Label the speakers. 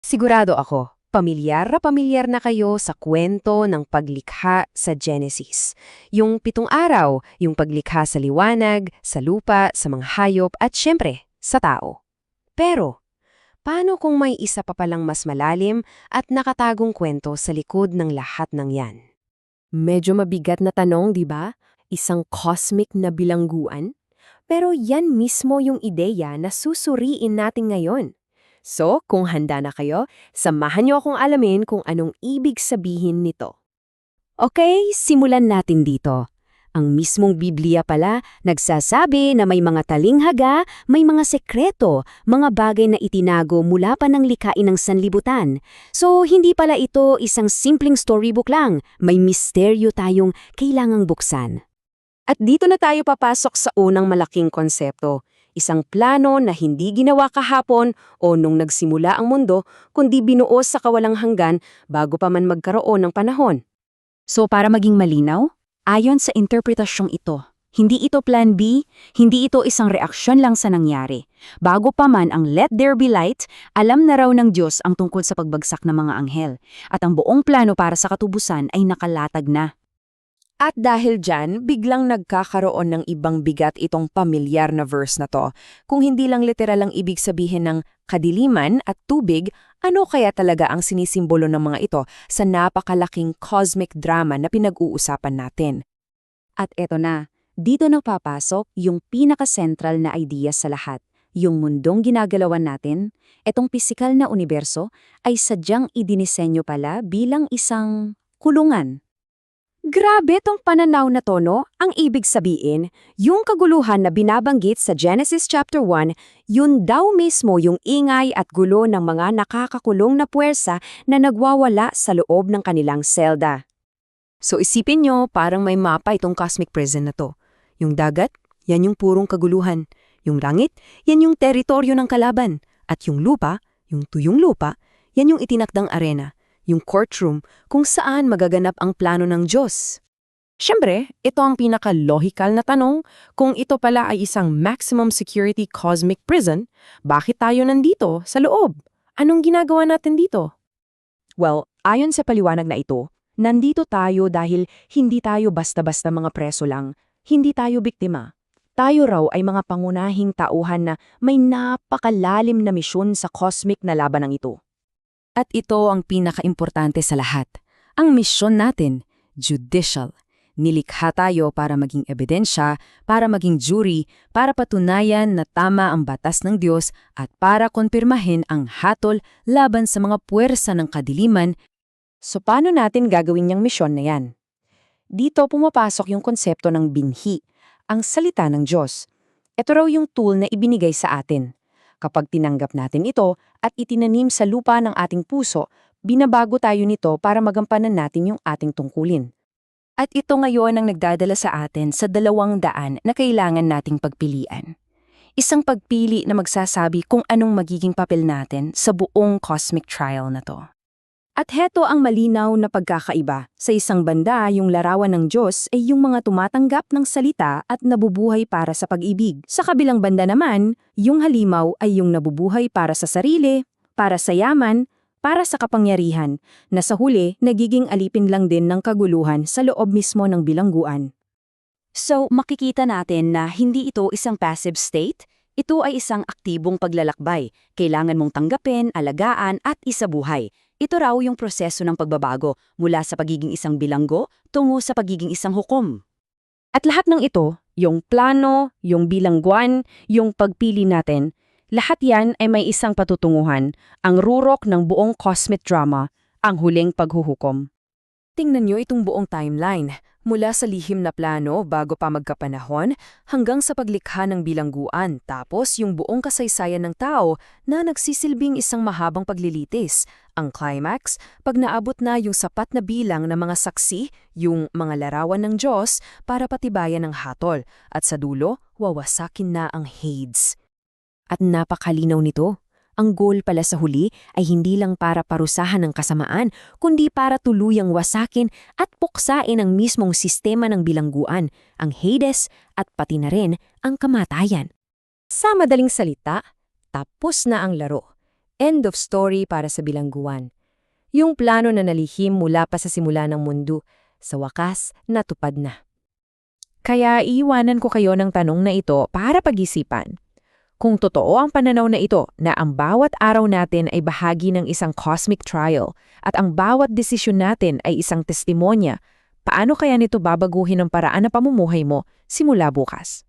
Speaker 1: Sigurado ako, pamilyar na kayo sa kwento ng paglikha sa Genesis. Yung 7 araw, yung paglikha sa liwanag, sa lupa, sa mga hayop at syempre, sa tao. Pero, paano kung may isa pa palang mas malalim at nakatagong kwento sa likod ng lahat ng yan?
Speaker 2: Medyo mabigat na tanong, di ba? Isang cosmic na bilangguan? Pero yan mismo yung ideya na susuriin natin ngayon. So, kung handa na kayo, samahan niyo akong alamin kung anong ibig sabihin nito. Okay, simulan natin dito. Ang mismong Biblia pala nagsasabi na may mga talinghaga, may mga sekreto, mga bagay na itinago mula pa ng likhain ng sanlibutan. So, hindi pala ito isang simpleng storybook lang, may misteryo tayong kailangang buksan. At dito na tayo papasok sa unang malaking konsepto, isang plano na hindi ginawa kahapon o nung nagsimula ang mundo, kundi binuo sa kawalang hanggan bago pa man magkaroon ng panahon.
Speaker 3: So para maging malinaw, ayon sa interpretasyong ito, hindi ito plan B, hindi ito isang reaksyon lang sa nangyari. Bago pa man ang let there be light, alam na raw ng Diyos ang tungkol sa pagbagsak ng mga anghel, at ang buong plano para sa katubusan ay nakalatag na.
Speaker 2: At dahil dyan, biglang nagkakaroon ng ibang bigat itong pamilyar na verse na to. Kung hindi lang literal ang ibig sabihin ng kadiliman at tubig, ano kaya talaga ang sinisimbolo ng mga ito sa napakalaking cosmic drama na pinag-uusapan natin?
Speaker 3: At eto na, dito na papasok yung pinaka-central na idea sa lahat. Yung mundong ginagalawan natin, etong pisikal na universo, ay sadyang idinisenyo pala bilang isang kulungan.
Speaker 2: Grabe tong pananaw na to, no? Ang ibig sabihin, yung kaguluhan na binabanggit sa Genesis chapter 1, yun daw mismo yung ingay at gulo ng mga nakakakulong na puwersa na nagwawala sa loob ng kanilang selda. So isipin nyo, parang may mapa itong cosmic prison na to. Yung dagat, yan yung purong kaguluhan. Yung langit, yan yung teritoryo ng kalaban. At yung lupa, yung tuyong lupa, yan yung itinakdang arena. Yung courtroom kung saan magaganap ang plano ng Diyos. Siyempre, ito ang pinaka-logical na tanong, kung ito pala ay isang maximum security cosmic prison, bakit tayo nandito sa loob? Anong ginagawa natin dito? Well, ayon sa paliwanag na ito, nandito tayo dahil hindi tayo basta-basta mga preso lang, hindi tayo biktima. Tayo raw ay mga pangunahing tauhan na may napakalalim na misyon sa cosmic na labanang ito. At ito ang pinaka-importante sa lahat. Ang misyon natin, judicial. Nilikha tayo para maging ebidensya, para maging jury, para patunayan na tama ang batas ng Diyos at para konpirmahin ang hatol laban sa mga puwersa ng kadiliman. So paano natin gagawin yung misyon na yan? Dito pumapasok yung konsepto ng binhi, ang salita ng Diyos. Ito raw yung tool na ibinigay sa atin. Kapag tinanggap natin ito at itinanim sa lupa ng ating puso, binabago tayo nito para magampanan natin yung ating tungkulin. At ito ngayon ang nagdadala sa atin sa 200 na kailangan nating pagpilian. Isang pagpili na magsasabi kung anong magiging papel natin sa buong cosmic trial na to. At heto ang malinaw na pagkakaiba. Sa isang banda, yung larawan ng Diyos ay yung mga tumatanggap ng salita at nabubuhay para sa pag-ibig. Sa kabilang banda naman, yung halimaw ay yung nabubuhay para sa sarili, para sa yaman, para sa kapangyarihan, na sa huli nagiging alipin lang din ng kaguluhan sa loob mismo ng bilangguan.
Speaker 3: So makikita natin na hindi ito isang passive state, ito ay isang aktibong paglalakbay. Kailangan mong tanggapin, alagaan at isabuhay. Ito raw yung proseso ng pagbabago mula sa pagiging isang bilanggo tungo sa pagiging isang hukom.
Speaker 2: At lahat ng ito, yung plano, yung bilangguan, yung pagpili natin, lahat yan ay may isang patutunguhan, ang rurok ng buong cosmic drama, ang huling paghuhukom. Tingnan nyo itong buong timeline, mula sa lihim na plano bago pa magkapanahon hanggang sa paglikha ng bilangguan, tapos yung buong kasaysayan ng tao na nagsisilbing isang mahabang paglilitis. Ang climax, pag naabot na yung sapat na bilang ng mga saksi, yung mga larawan ng Diyos para patibayan ng hatol, at sa dulo, wawasakin na ang Hades. At napakalinaw nito. Ang goal pala sa huli ay hindi lang para parusahan ng kasamaan, kundi para tuluyang wasakin at puksain ang mismong sistema ng bilangguan, ang Hades at pati na rin ang kamatayan. Sa madaling salita, tapos na ang laro.
Speaker 1: End of story para sa bilangguan. Yung plano na nalihim mula pa sa simula ng mundo, sa wakas, natupad na.
Speaker 4: Kaya iiwanan ko kayo ng tanong na ito para pag-isipan. Kung totoo ang pananaw na ito na ang bawat araw natin ay bahagi ng isang cosmic trial at ang bawat desisyon natin ay isang testimonya, paano kaya nito babaguhin ang paraan na pamumuhay mo simula bukas?